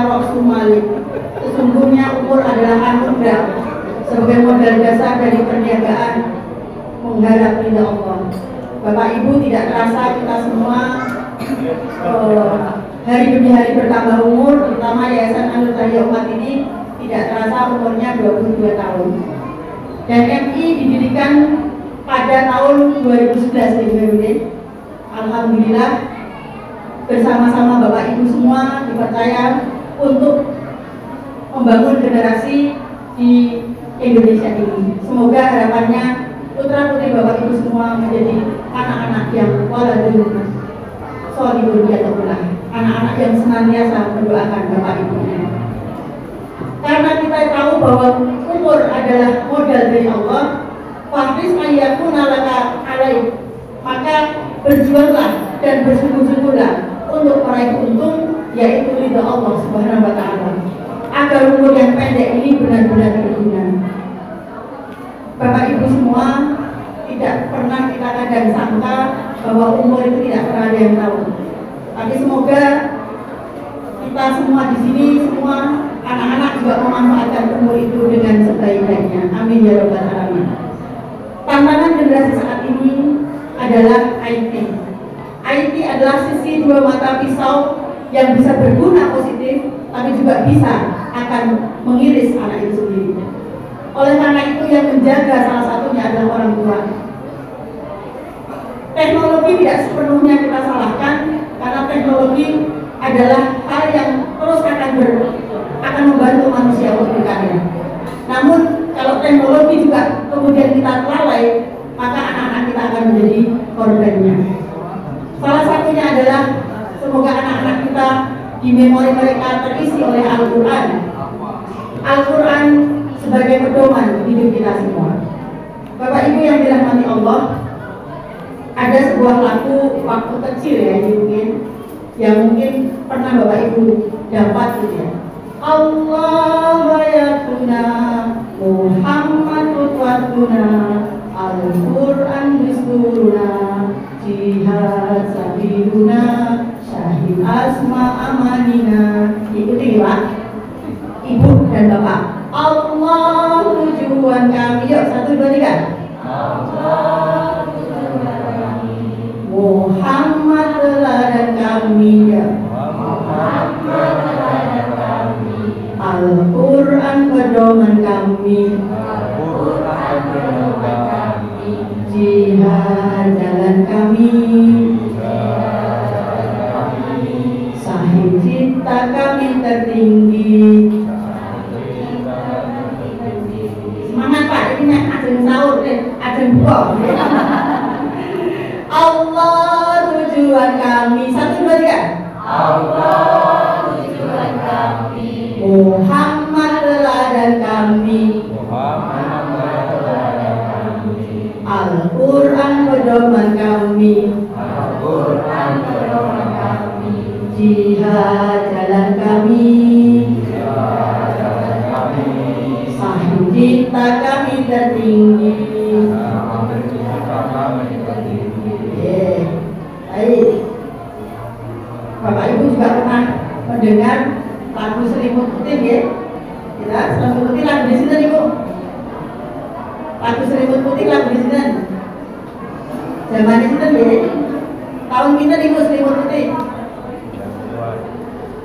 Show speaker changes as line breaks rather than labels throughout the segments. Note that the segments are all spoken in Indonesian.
ra'su malik. Sesungguhnya umur adalah anugerah sebagai modal dasar dari perniagaan mengharap ridha Allah. Bapak Ibu, tidak terasa kita semua hari demi hari bertambah umur, terutama Yayasan An-Nur Cahaya Umat ini tidak terasa umurnya 22 tahun. Dan MI didirikan pada tahun 2011. Alhamdulillah bersama-sama Bapak Ibu semua dipercaya untuk membangun generasi di Indonesia ini. Semoga harapannya putra putri Bapak Ibu semua menjadi anak-anak yang waladun sholihun yad'ullah, anak-anak yang senantiasa mendoakan Bapak Ibunya. Karena kita tahu bahwa umur adalah modal dari Allah, fahris ayyakuna laka alaih, maka berjuanglah dan bersungguh-sungguhlah untuk meraih untung, yaitu ridha Allah Subhanahu wa Ta'ala, agar umur yang pendek ini benar-benar berguna. Bapak Ibu semua, tidak pernah kita kadang sangka bahwa umur itu tidak pernah ada yang tahu. Tapi semoga kita semua di sini, semua anak-anak juga memanfaatkan umur itu dengan sebaik-baiknya. Amin ya rabbal alamin. Tantangan generasi saat ini adalah IT. IT adalah sisi dua mata pisau yang bisa berguna positif, tapi juga bisa akan mengiris anak itu sendiri. Oleh karena itu yang menjaga salah satunya adalah orang tua. Teknologi tidak sepenuhnya kita salahkan, karena teknologi adalah hal yang terus akan membantu manusia untuk berkarya. Namun kalau teknologi juga kemudian kita lalai, maka anak-anak kita akan menjadi korbannya. Salah satunya adalah semoga anak-anak kita di memori mereka terisi oleh Al-Quran. Al-Quran sebagai pedoman hidup kita semua. Bapak Ibu yang dirahmati Allah, ada sebuah lagu waktu kecil ya, yang mungkin pernah Bapak Ibu dapat gitu ya. Allah ayatuna Muhammad utwatuna Al-Quran disturuna jihad sabiluna syahid asma amanina. Ikuti Pak Ibu dan Bapak. Allah tujuan kami. Yuk 1, 2, 3. Allah tujuan kami, Muhammad teladan kami ya. Muhammad teladan kami, Al-Quran pedoman kami, Al-Quran pedoman kami, jihad jalan kami, sahih cipta kami tertinggi. Semangat Pak, ini ajeng sahur ajeng buka. Allah tujuan kami. 1, 2, 3. Allah tujuan kami, Muhammad teladan kami, Muhammad teladan kami, Al-Quran pedoman kami, Al-Quran pedoman kami, jihad jalan kami, jihad jalan kami, sahih cipta kami tertinggi. Baik, Bapak Ibu juga pernah mendengar lagu Selimut Putih ya? Ya, Selimut Putih lagu di sini Ibu. Lagu Selimut Putih lagu di sini. Zaman itu ya. Tahun kita Ibu Selimut Putih.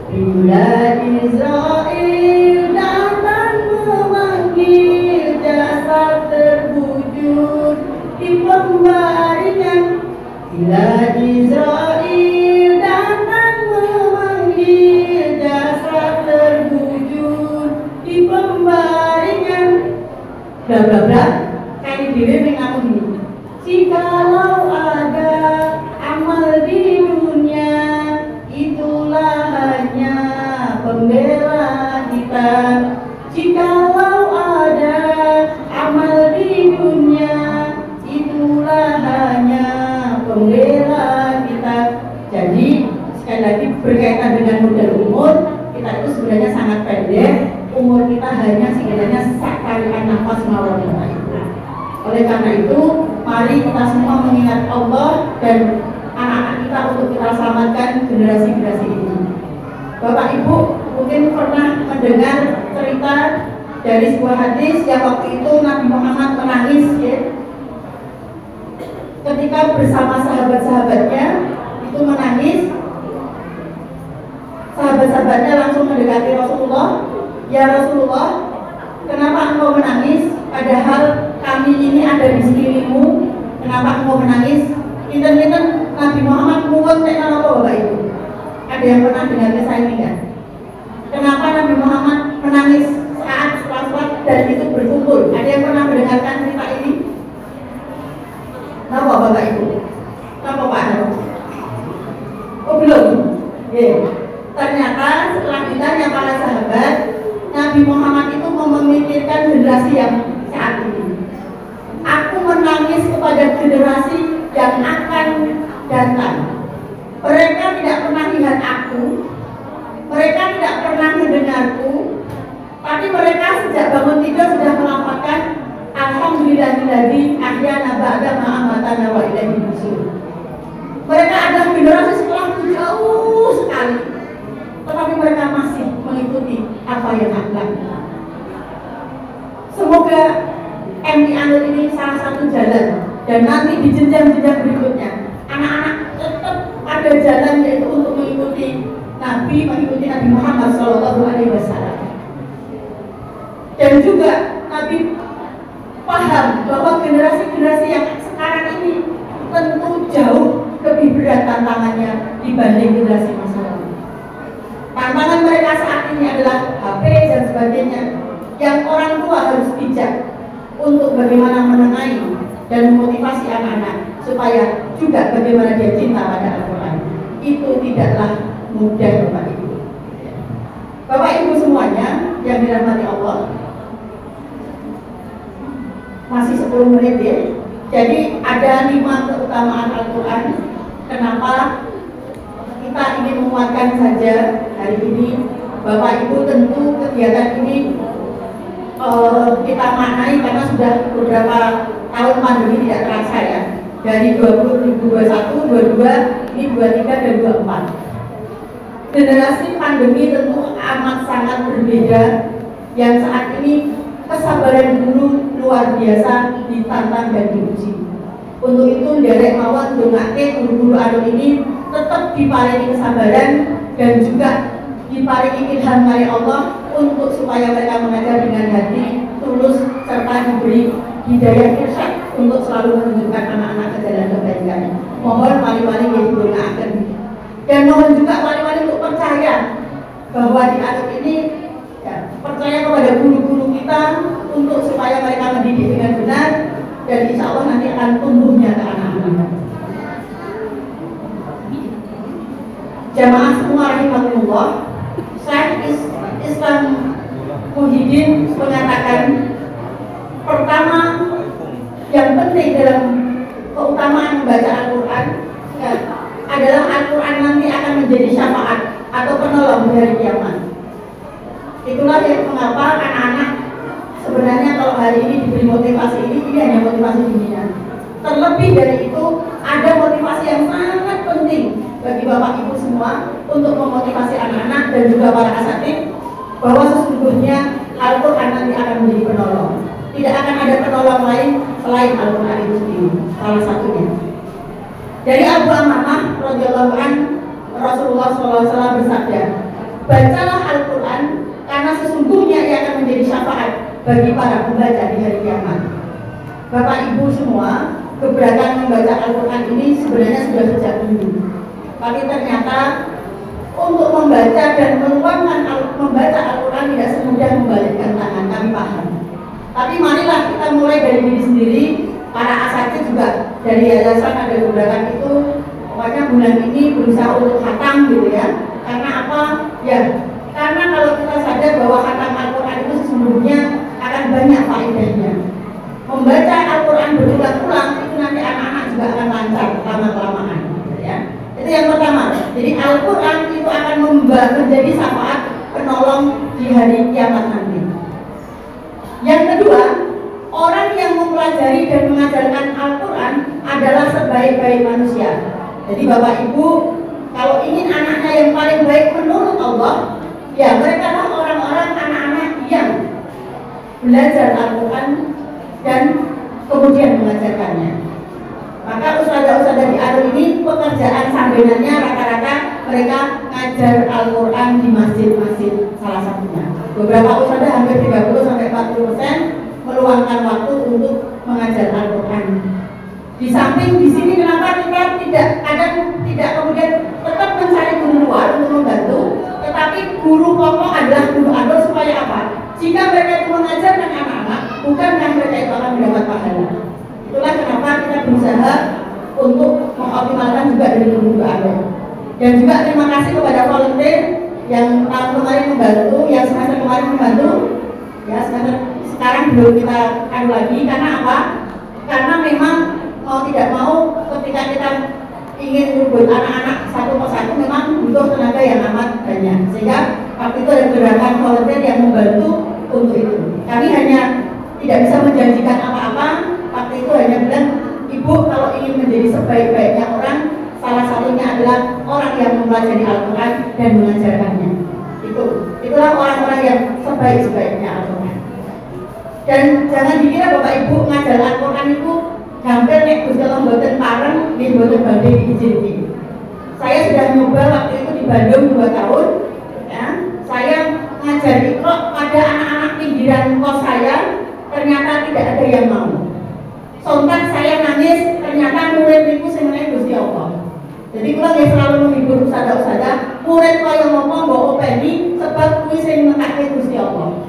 Bila Israel datang memanggil, jasad terbujur di pembaringan. Bila Israel datang memanggil, jasad terbujur di pembaringan. Bla bla bla. Kayak diri mengaku ini. Jikalau ada amal di dunia, itulah hanya pembela kita. Jikalau ada amal di dunia, itulah hanya pembela kita. Jadi sekali lagi berkaitan dengan modal umur, kita itu sebenarnya sangat pendek. Umur kita hanya sebenarnya sakarian nafas mawon. Oleh karena itu, mari kita semua mengingat Allah dan anak-anak kita untuk kita selamatkan generasi-generasi ini. Bapak Ibu, mungkin mungkin pernah mendengar cerita dari sebuah hadis yang waktu itu Nabi Muhammad menangis ya, ketika bersama sahabat-sahabatnya itu menangis. Sahabat-sahabatnya langsung mendekati Rasulullah, ya Rasulullah, kenapa engkau menangis? Padahal kami ini ada di sekelilingmu. Kenapa engkau menangis? Inten-inten Nabi Muhammad muwet nek napa Bapak Ibu? Ada yang pernah dengar kisah ini kan? Kenapa Nabi Muhammad menangis saat sholat dan itu berkumpul? Ada yang pernah mendengarkan cerita ini? Napa Bapak Ibu? Napa Pak? Oh belum? Yeah. Ternyata setelah ditanya para sahabat, Nabi Muhammad itu memikirkan generasi yang saat ini. Aku menangis kepada generasi yang akan datang. Mereka tidak pernah lihat aku, mereka tidak pernah mendengarku, tapi mereka sejak bangun tidur sudah melafalkan Alhamdulillahilladzi ahyana ba'da ma amatana wa ilaihi nusyur. Mereka adalah generasi setelah jauh sekali, tetapi mereka masih mengikuti apa yang aku lakukan. Semoga MI Anur ini salah satu jalan, dan nanti di jenjang-jenjang berikutnya anak-anak tetap ada jalan, yaitu untuk mengikuti Nabi Muhammad SAW. Dan juga Nabi paham bahwa generasi-generasi yang sekarang ini tentu jauh lebih berat tantangannya dibanding generasi masa lalu. Tantangan mereka saat ini adalah HP dan sebagainya, yang orang tua harus bijak untuk bagaimana menengahi dan memotivasi anak-anak supaya juga bagaimana dia cinta pada Al-Quran. Itu tidaklah mudah Bapak Ibu. Bapak Ibu semuanya yang dirahmati Allah, masih 10 menit ya. Jadi ada 5 keutamaan Al-Quran. Kenapa kita ingin menguatkan saja hari ini? Bapak Ibu tentu kegiatan ini kita maknai karena sudah beberapa tahun pandemi tidak terasa ya. Dari 2021, 22, ini 23 dan 24. Generasi pandemi tentu amat sangat berbeda, yang saat ini kesabaran guru luar biasa ditantang dan diuji. Untuk itu derek mawon dongake guru-guru anu ini tetap diparingi kesabaran dan juga diparingi ilham dari Allah untuk supaya mereka mengajar dengan hati tulus serta diberi hidayah irsyad untuk selalu menunjukkan anak-anak ke jalan kebaikan. Mohon wali-wali yang didongaaken, dan mohon juga wali-wali untuk percaya bahwa di anak ini ya, percaya kepada guru-guru kita untuk supaya mereka mendidik dengan benar, dan insya Allah nanti akan tumbuhnya ke anak-anak. Jamaah semua rahimahullah, Syekh Islam Muhyiddin mengatakan, pertama yang penting dalam keutamaan membaca Al-Quran ya, adalah Al-Quran nanti akan menjadi syafaat atau penolong di hari kiamat. Itulah yang mengapa anak-anak sebenarnya kalau hari ini diberi motivasi ini hanya motivasi dunia. Terlebih dari itu ada motivasi yang sangat penting bagi Bapak Ibu semua untuk memotivasi anak-anak dan juga para asatidz bahwa sesungguhnya Al-Quran nanti akan menjadi penolong. Tidak akan ada penolong lain selain Al-Quran itu sendiri. Salah satunya dari Abu Amamah radhiyallahu anhu, Rasulullah SAW bersabda, bacalah Al-Quran karena sesungguhnya ia akan menjadi syafaat bagi para pembaca di hari kiamat. Bapak Ibu semua, keberatan membaca Al-Quran ini sebenarnya sudah sejak dulu. Tapi ternyata untuk membaca dan meluangkan membaca Al-Quran tidak semudah membalikkan tangan, kami paham. Tapi marilah kita mulai dari diri sendiri. Para asatidz juga dari yayasan ada beberapa itu, pokoknya bulan ini berusaha untuk khatam gitu ya. Karena apa? Ya, karena kalau kita sadar bahwa khatam Al-Quran itu sesungguhnya akan banyak faedahnya. Membaca Al-Quran berulang-ulang itu nanti anak-anak juga akan lancar lama-kelamaan gitu ya. Itu yang pertama. Jadi Al-Quran itu akan menjadi syafaat penolong di hari kiamat nanti. Yang kedua, orang yang mempelajari dan mengajarkan Al-Quran adalah sebaik-baik manusia. Jadi Bapak Ibu, kalau ingin anaknya yang paling baik menurut Allah, Ya, mereka lah orang-orang anak-anak yang belajar Al-Quran dan kemudian mengajarkannya. Maka ustadzah-ustadzah di Alun ini pekerjaan sampingannya rata-rata mereka ngajar Al-Quran di masjid-masjid salah satunya. Beberapa ustadzah hampir 30-40% meluangkan waktu untuk mengajar Al-Quran. Di samping di sini kenapa kita tidak kemudian tetap mencari guru luar untuk membantu, tetapi guru pokok adalah guru Alun supaya apa? Jika mereka itu mengajarkan anak-anak, bukankah mereka itu akan mendapat pahala? Itulah kenapa kita berusaha untuk mengoptimalkan juga dari guru Alun. Dan juga terima kasih kepada volunteer yang tahun kemarin membantu, yang semester kemarin membantu, ya semester sekarang belum kita anu lagi. Karena apa? Karena memang mau tidak mau ketika kita ingin menyebut anak-anak satu persatu memang butuh tenaga yang amat banyak, sehingga waktu itu ada gerakan volunteer yang membantu untuk itu. Kami hanya tidak bisa menjanjikan apa-apa, waktu itu hanya bilang, Ibu kalau ingin menjadi sebaik-baiknya orang, salah satunya adalah orang yang mempelajari Al-Quran dan mengajarkannya. Itulah orang-orang yang sebaik-baiknya Al-Quran. Dan jangan dikira Bapak Ibu ngajar Al-Quran itu hampir nek Gusti Allah mboten pareng nggih mboten badhe diizinkan. Saya sudah nyoba waktu itu di Bandung 2 tahun, ya. Saya ngajar Iqra pada anak-anak pinggiran kos saya, ternyata tidak ada yang mau. Sontak saya nangis, ternyata murid itu sebenarnya Gusti Allah. Jadi kalau nggih selalu menghibur ustadzah-ustadzah, murid kaya ngomong mbok openi sebab kuwi sing nekake Gusti Allah.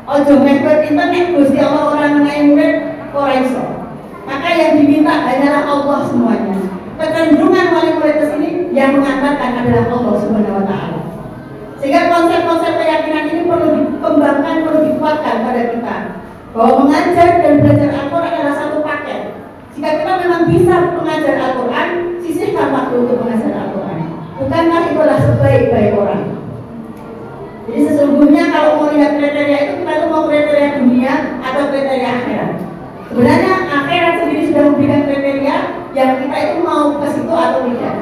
Ojo mepet internet Gusti Allah orang menawi murid ora iso. Maka yang diminta hanyalah Allah semuanya. Kecenderungan wali murid ke sini yang mengantarkan adalah Allah Subhanahu wa taala. Sehingga konsep-konsep keyakinan ini perlu dikembangkan, perlu dikuatkan pada kita. Bahwa mengajar dan belajar Al-Quran adalah satu paket. Jika kita memang bisa mengajar Al-Quran, sisihkan waktu untuk mengajar Al-Quran. Bukankah itulah sebaik-baik orang? Jadi sesungguhnya kalau mau lihat kriteria itu, kita tuh mau kriteria dunia atau kriteria akhirat. Sebenarnya akhirat sendiri sudah memberikan kriteria yang kita itu mau ke situ atau tidak.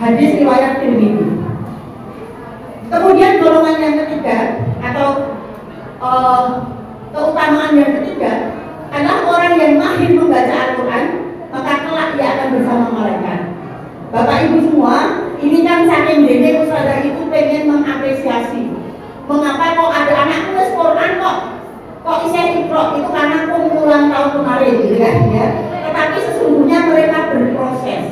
Hadis riwayat Tirmidzi. Kemudian golongan yang ketiga atau keutamaan yang ketiga adalah orang yang mahir membaca Al-Quran, maka kelak dia akan bersama malaikat. Bapak Ibu semua, ini kan saking dene ustazah itu pengen mengapresiasi. Mengapa kok ada anak nulis Quran kok isih Iqra, itu karena kumpulan tahun kemarin gitu kan ya. Tetapi sesungguhnya mereka berproses.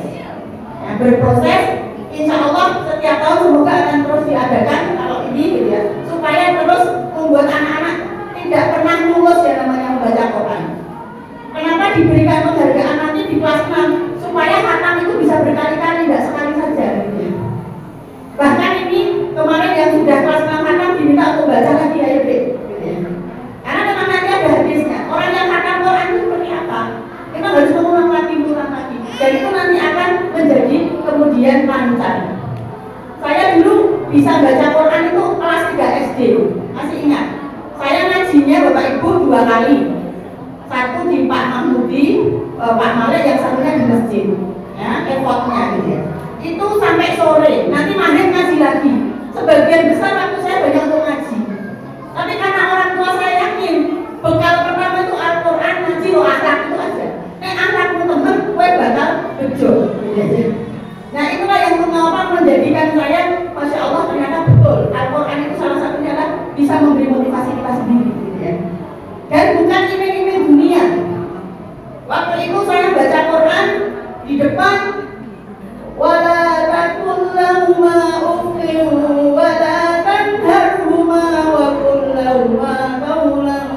Ya, berproses, insya Allah setiap tahun semoga akan terus diadakan kalau ini gitu ya, supaya terus membuat anak-anak tidak pernah lulus yang namanya membaca Quran. Kenapa diberikan penghargaan nanti di kelas 6? Supaya khatam itu bisa berkali-kali, tidak sekali saja gitu ya. Bahkan ini kemarin yang sudah kelas 6 khatam diminta untuk baca lagi ayo gitu ya. Karena memang nanti ada hadisnya. Orang yang khatam Quran itu seperti apa? Kita harus mengulang lagi. Dan itu nanti akan menjadi kemudian lancar. Saya dulu bisa baca Quran itu kelas 3 SD, masih ingat. Saya ngajinya Bapak Ibu 2 kali. Satu di Pak Mahmudi, Pak Malik, yang satunya di masjid. Ya, effortnya gitu ya. Itu sampai sore, nanti maghrib ngaji lagi. Sebagian besar waktu saya banyak untuk ngaji. Tapi karena orang tua saya yakin bekal pertama itu Al-Quran, ngaji lo akhlak itu aja. Akhlakmu temen, gue bakal bejo. Nah itulah yang mengapa menjadikan saya, Masya Allah ternyata betul Al-Quran itu salah satunya adalah bisa memberi motivasi kita sendiri gitu ya. Dan bukan iming-iming dunia. Waktu itu saya baca Quran di depan, wala takul lahuma uffin wala tanharhuma wa qul lahuma qawlan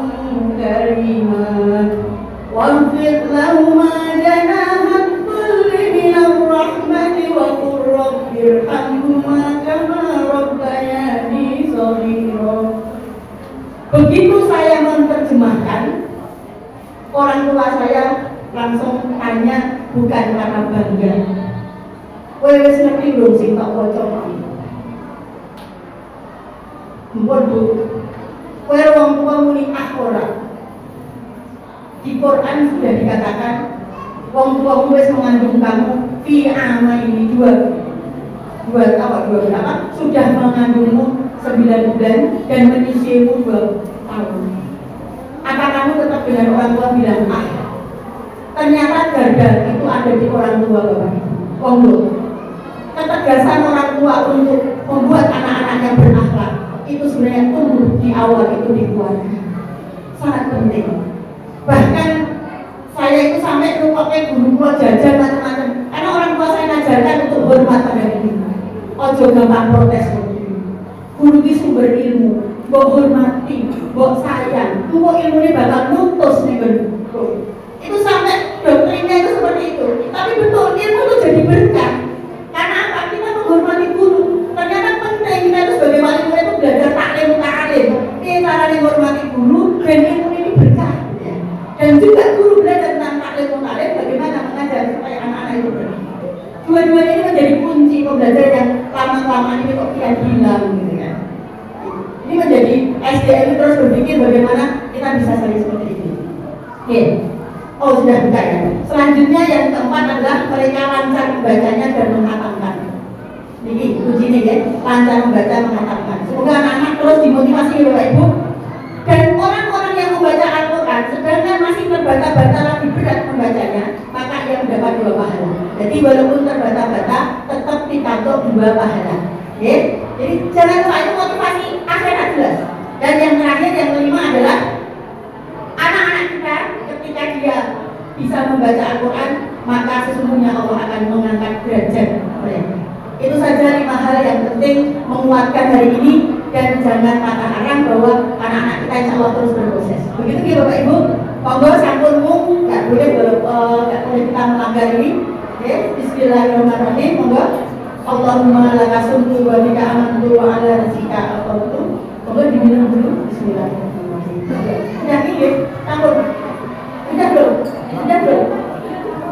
karima waghfir lahuma janaha dhulli minar rahmati wa qur rabbirhamhuma kama rabbayani shaghira. Begitu saya menerjemahkan, orang tua saya langsung tanya bukan karena bangga. Kowe wis ngerti lho sing tak waca iki. Mumpun Bu, kowe wong tua muni ora. Di Quran sudah dikatakan wong tua wis mengandung kamu fi ama ini 2. dua berapa sudah mengandungmu 9 bulan dan menyusuimu 2 tahun. Apa kamu tetap dengan orang tua bilang ternyata gagal itu ada di orang tua Bapak Ibu. Ketegasan orang tua untuk membuat anak-anaknya berakhlak itu sebenarnya tumbuh di awal itu di keluarga, sangat penting. Bahkan saya itu sampai rupanya guru jajan macam-macam karena orang tua saya ngajarkan untuk hormat pada ini. Ojo gampang protes guru itu sumber ilmu, mbok hormati, mbok sayang, mbok ilmu ini bakal nutus nih guru. Itu sampai doktrinnya itu seperti itu. Tapi betul ilmu itu jadi berkah. Karena apa? Kita menghormati guru. Ternyata penting kita itu sebagai wali murid itu belajar taklim ta'alim. Ini cara menghormati guru dan ilmu ini berkah. Dan juga guru belajar tentang taklim ta'alim bagaimana mengajar supaya anak-anak itu berkah. Dua-duanya ini menjadi kunci pembelajaran yang lama-kelamaan ini kok kian hilang gitu kan. Ini menjadi SDM terus berpikir bagaimana kita bisa saling seperti ini. Oke. Oh sudah buka ya. Selanjutnya yang keempat adalah mereka lancar membacanya dan menghatamkan. Ini kuncinya ya, lancar membaca menghatamkan. Semoga anak-anak terus dimotivasi ya Bapak Ibu. Dan orang-orang yang membaca Al-Quran sedangkan masih terbata-bata lagi berat membacanya, maka ia mendapat 2 pahala. Jadi walaupun terbata-bata tetap dipatok 2 pahala. Ya. Jadi jangan lupa itu motivasi akhirat jelas. Dan yang terakhir yang kelima adalah anak-anak kita ketika dia bisa membaca Al-Quran maka sesungguhnya Allah akan mengangkat derajat mereka. Itu saja 5 hal yang penting menguatkan hari ini dan jangan patah arang bahwa anak-anak kita insya Allah terus berproses. Begitu ya Bapak Ibu. Monggo sampurmu nggak boleh kita melanggar ini. Ya, Bismillahirrahmanirrahim. Monggo. Allahumma laka sumtu wa bika amantu wa ala rizqika aqamtu. Monggo diminum dulu. Bismillahirrahmanirrahim. Sudah ini campur. Sudah belum? Sudah belum?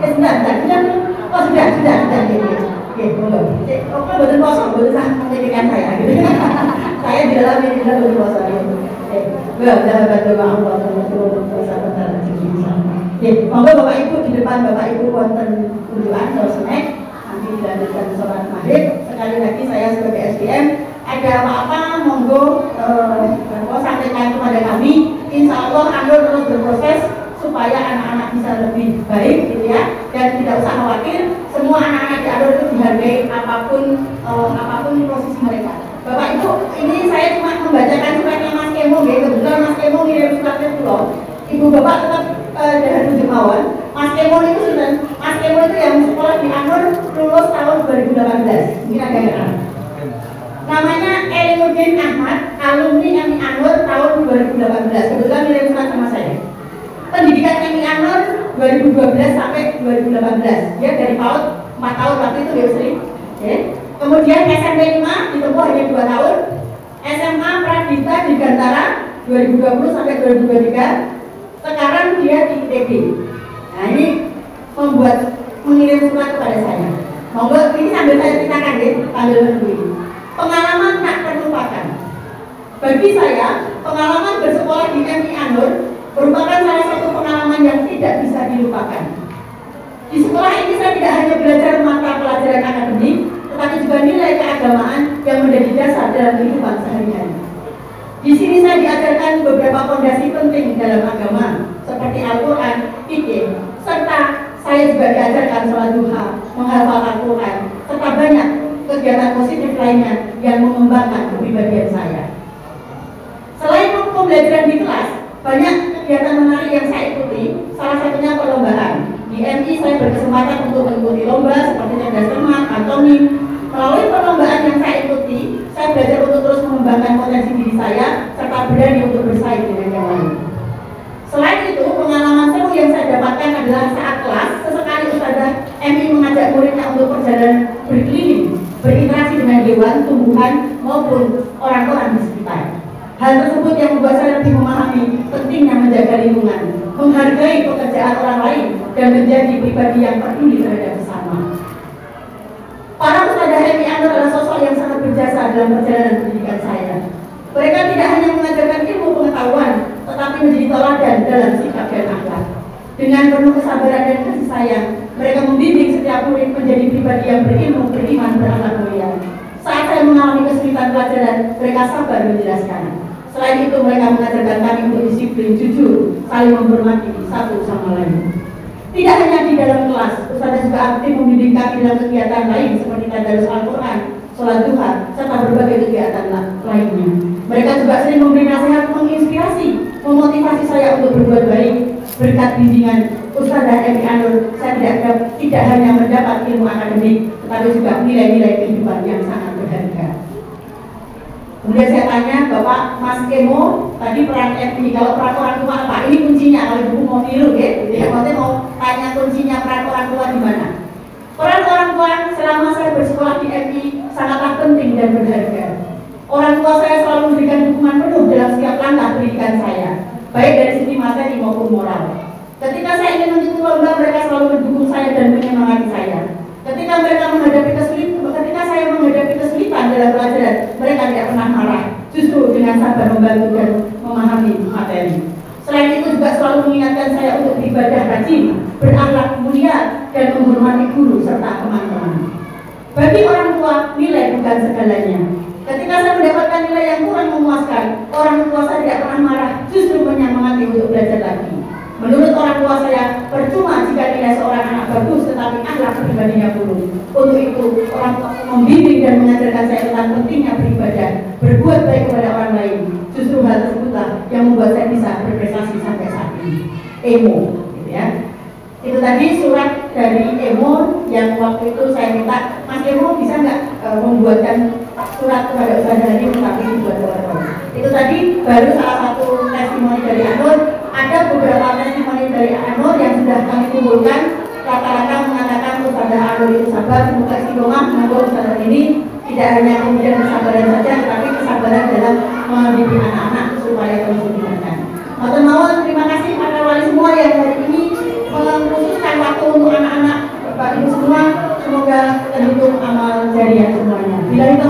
Sudah belum? Oh sudah ya. Oke, monggo. Oke, betul kosong, betul sah menjadikan saya gitu. Saya di dalam ini tidak betul kosong gitu. Berdoa Allah untuk bersama-sama. Oke, monggo Bapak Ibu di depan Bapak Ibu wonten kunjungan sosmed. Nanti dilanjutkan sholat maghrib. Sekali lagi saya sebagai SDM ada apa-apa monggo sampaikan kepada kami. Insya Allah Anda terus berproses supaya anak-anak bisa lebih baik gitu ya, dan tidak usah khawatir, semua anak-anak di Alur itu dihargai apapun posisi mereka. Bapak Ibu, ini saya cuma membacakan suratnya Mas Kemo ya, kebetulan Mas Kemo ngirim suratnya pulau. Ibu Bapak tetap dengan tujuh mawon. Mas Kemo itu yang sekolah di Alur lulus tahun 2018. Ini ada yang namanya Elimuddin Ahmad, alumni MI Anwar tahun 2018. Kebetulan ngirim surat sama saya. Pendidikan MI Anwar 2012 sampai 2018. Dia dari PAUD 4 tahun waktu itu ya Sri. Okay. Kemudian SMP 5 ditempuh hanya 2 tahun. SMA Pradita di Gantara 2020 sampai 2023. Sekarang dia di ITB. Nah ini mengirim surat kepada saya. Monggo ini sambil saya ceritakan ya, sambil menunggu. Pengalaman tak terlupakan. Bagi saya, pengalaman bersekolah di MI Anwar merupakan salah satu pengalaman yang tidak bisa dilupakan. Di sekolah ini saya tidak hanya belajar mata pelajaran akademik, tetapi juga nilai keagamaan yang menjadi dasar dalam kehidupan sehari-hari. Di sini saya diajarkan beberapa fondasi penting dalam agama, seperti Al-Quran, fikih, serta saya juga diajarkan sholat duha, menghafal Al-Quran, serta banyak kegiatan positif lainnya yang mengembangkan kepribadian saya. Selain pembelajaran di kelas, banyak kegiatan menarik yang saya ikuti, salah satunya perlombaan. Di MI saya berkesempatan untuk mengikuti lomba seperti cerdas cermat, pantomim. Melalui perlombaan yang saya ikuti, saya belajar untuk terus mengembangkan potensi diri saya, serta berani untuk bersaing dengan yang lain. Selain itu, pengalaman seru yang saya dapatkan adalah saat kelas, sesekali Ustazah MI mengajak muridnya untuk perjalanan berkeliling, berinteraksi dengan hewan, tumbuhan, maupun orang-orang di sekitar. Hal tersebut yang membuat saya lebih memahami pentingnya menjaga lingkungan, menghargai pekerjaan orang lain, dan menjadi pribadi yang peduli terhadap sesama. Para Ustazah MI adalah sosok yang sangat berjasa dalam perjalanan pendidikan saya. Mereka tidak hanya mengajarkan ilmu pengetahuan, tetapi menjadi teladan dalam sikap dan akhlak. Dengan penuh kesabaran dan kasih sayang, Mereka membimbing setiap murid menjadi pribadi yang berilmu, beriman, berakhlak mulia. Saat saya mengalami kesulitan pelajaran, mereka sabar menjelaskan. Selain itu, mereka mengajarkan kami untuk disiplin, jujur, saling menghormati satu sama lain. Tidak hanya di dalam kelas, Ustazah juga aktif membimbing kami dalam kegiatan lain seperti tadarus Al-Quran, sholat duha, serta berbagai kegiatan lainnya. Mereka juga sering memberi nasihat, menginspirasi, memotivasi saya untuk berbuat baik. Berkat bimbingan Ustazah Emi Anur, saya tidak hanya mendapat ilmu akademik, tetapi juga nilai-nilai kehidupan yang sangat berharga. Kemudian saya tanya Bapak Mas Emo, tadi peran FI, kalau peran orang tua apa? Ini kuncinya, kalau ibu mau tiru ya, maksudnya mau tanya kuncinya peran orang tua di mana? Peran orang tua selama saya bersekolah di FI sangatlah penting dan berharga. Orang tua saya selalu memberikan dukungan penuh dalam setiap langkah pendidikan saya, baik dari segi materi maupun moral. Ketika saya ingin mengikuti lomba, mereka selalu mendukung saya dan menyemangati saya. Ketika saya menghadapi kesulitan dalam pelajaran, mereka tidak pernah marah, justru dengan sabar membantu dan memahami materi. Selain itu juga selalu mengingatkan saya untuk beribadah rajin, berakhlak mulia, dan menghormati guru serta teman-teman. Bagi orang tua, nilai bukan segalanya. Ketika saya mendapatkan nilai yang kurang memuaskan, orang tua saya tidak pernah marah, justru menyemangati untuk belajar lagi. Menurut orang tua saya, percuma jika nilai seorang anak bagus tetapi akhlak pribadinya buruk. Untuk itu, orang tua membimbing dan mengajarkan saya tentang pentingnya beribadah, berbuat baik kepada orang lain. Justru hal tersebutlah yang membuat saya bisa berprestasi sampai saat ini. Emo, gitu ya. Itu tadi surat dari Emo yang waktu itu saya minta, Mas Emo bisa nggak membuatkan surat kepada Ustazah ini tetapi dibuat teman-teman. Itu tadi baru salah satu testimoni dari Anur. Ada beberapa testimoni dari Anur yang sudah kami kumpulkan. Rata-rata mengatakan Ustazah Anur itu sabar, semoga istiqomah menanggung Ustazah ini tidak hanya kemudian kesabaran saja, tetapi kesabaran dalam mendidik anak-anak supaya terus didengarkan. Matur nuwun, terima kasih para wali semua yang hari ini mengkhususkan waktu untuk anak-anak Bapak Ibu semua. Semoga terhitung amal jariah semuanya. Bila itu